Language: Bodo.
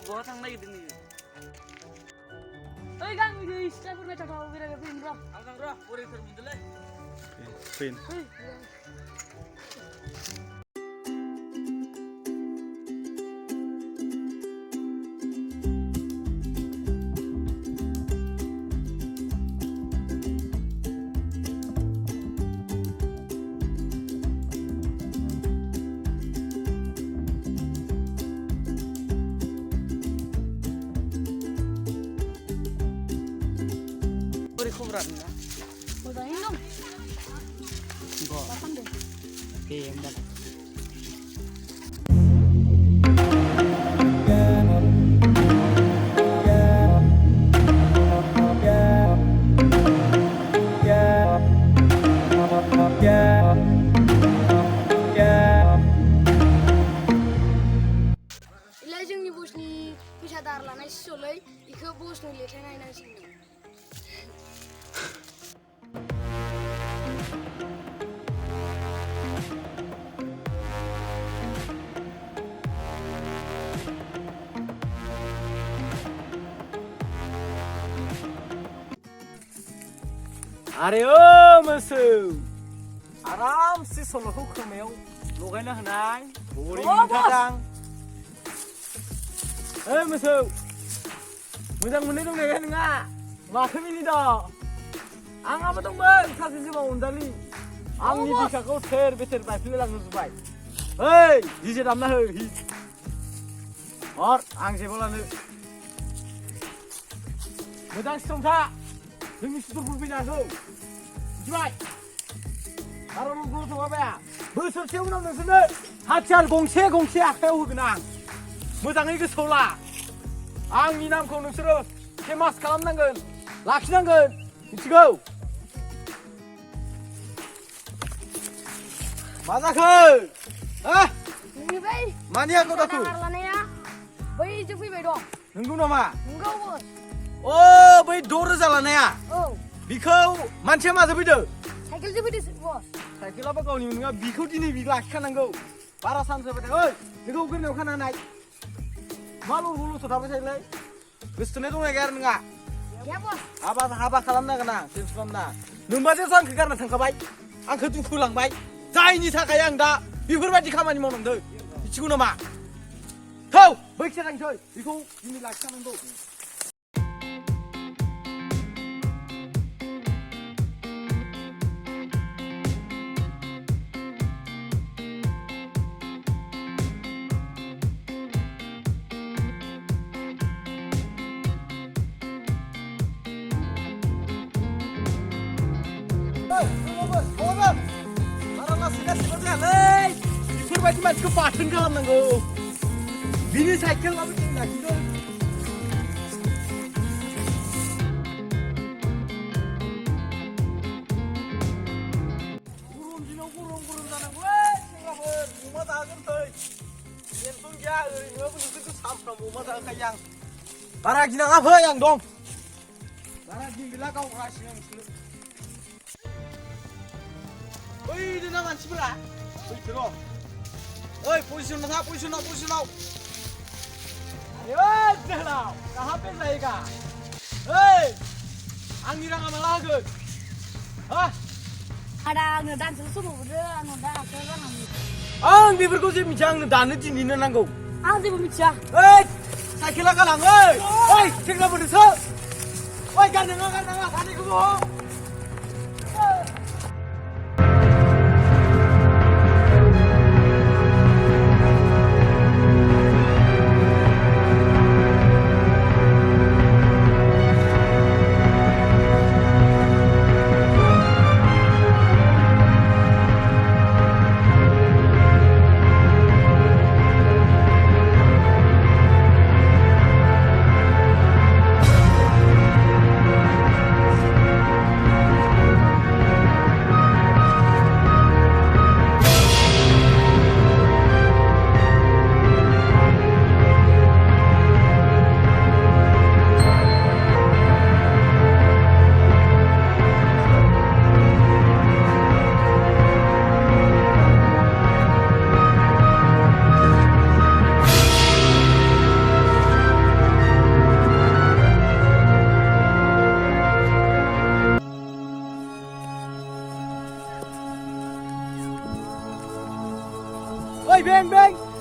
Gua thằng này đừng. Ơi gang đi, saya pernah cakap bila ke film bro. Ang bro, boleh terus dulu. Pin. Kuburan na. Putahin dong. Enggak. Pasang deh. Oke, enggak. Ila जोंनि बसनि फैसा दाहार लानाय सिसलै इखौ बसनो लेखाय नायनांसिगोन। Are o moसौ आरामसे सल'खौ खोमायाव लगायना होनाय बरिं मोनथारदां। ओइ मोसौ मोजां मोननाय दंना गैया नोंहा? माथो मिनिदों? आंहाबो दंमोन सासे जिउआव अनजालि आंनि बिखाखौ थेर बेथेर बायफ्लेलांजोब्बाय। ओइ डिजे दामना हो हिट हर आं जेबो लानो मोजां सिथंथा जोंनि सुथुरफोर फैनांगौ मिथिबाय? आरो गुरु थगाबाया बोसोरसे उनाव नोंसोरनो हाथियार गंसे गंसे आखायाव होगोन आं मोजाङै गोसोआव ला। आंनि नामखौ नोंसोरो फेमास खालामनांगोन लाखिनांगोन मिथिगौ? मा जाखो? नोंनिफ्राय मानि आंखौ दाखु? दाहार लानाया बैजों फैबाय दं। नंगौ नामा? नंगौ बस। अ बै 6,000 लानाया औ बिखौ मानसिया माजों फैदों? साइकेलजों फैदो बस। साइकेलाबो गावनि नङा बिखौ दिनै बि लाखिखानांगौ बारा सान्स जाबाय थायो। ओइ बेखौ गोरनायाव खाना नाय मा ल'थ' थाबाय थायोलै गोसोथोनाय दंना गैया आरो नोंहा? गैया बस। हाबा खालामनांगोन आं टेनसन खालामना। नोंबासो आंखौ गारना थांखाबाय आंखौ दुखु लांबाय जायनि थाखाय आं दा बेफोरबायदि खामानि मावनांदों मिथिगौ नामा? थौ बैखिजा थांसै बेखौ दिनै लाखिखानांगौ। बेफोरबायदि मानसिखौ बाथोन खालामनांगौ बिनि साइकेलाबो दिनै लाखिदों। गरम दिनाव गरम जानांगौ सेंग्राफोर अमा जागोन फै टेनसन गैया ओरैनोबाबो नोंसोरखौ सामफ्रामबो अमा जाहोखायो आं बारा गिनाङा फै आं दं बारा गिगोला गावगासिनो नोंसोरो। बैदोना मानसिफोरा फैथो र'। ओइ पजिसनाव था पजिसनाव अरे जोहोलाव कहाँ पे जाएगा? ओइ आंनि राङा माला होगोन? हा आदा आंनो दानसेल' समाव हरदो आंनाव दा आखायाव राङानो। आं बेफोरखौ जेबो मिथिया आंनो दानो दिनैनो नांगौ। आं जेबो मिथिया। ओइ साइकेला गालां ओइ सेंग्राफोरसो ओइ गारनाङा सानैखौबो बें बें